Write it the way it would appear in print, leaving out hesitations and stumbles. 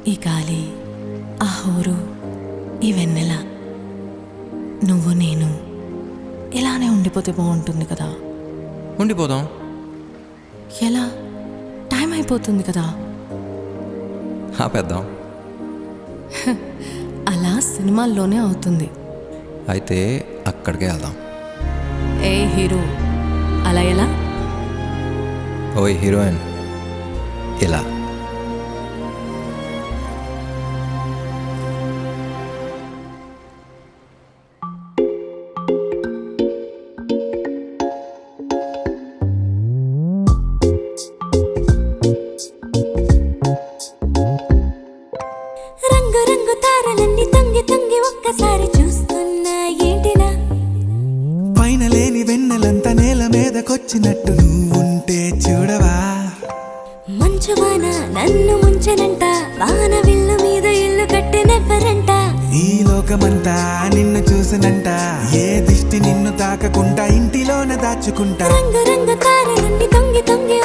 ఈ గాలి, ఆ హోరు, ఈ వెన్నెల, నువ్వు నేను ఇలానే ఉండిపోతే బాగుంటుంది కదా. ఉండిపోదాం. ఎలా? టైం అయిపోతుంది కదా. ఆపేద్దాం. అలా సినిమాల్లోనే అవుతుంది. అయితే అక్కడికే వెళ్దాం. ఏ హీరో, అలా ఎలా? ఓయ్ హీరోయిన్, ఇలా. రంగు రంగు తారలన్నీ తొంగి తొంగి ఒక్కసారి చూస్తున్నా ఏంటిలా? పైన లేని వెన్నెలంతా నేల మీదకొచ్చినట్టు నువ్వుంటే చూడవా? మంచువాన నన్ను ముంచెనంట, వాన విల్లు మీద ఇల్లు కట్టినెవ్వరంట. ఈ లోకమంతా నిన్ను చూసినంట, ఏ దిష్టి నిన్ను తాకకుండా ఇంటిలోన దాచుకుంటా. రంగు రంగు తారలన్నీ తొంగి తొంగి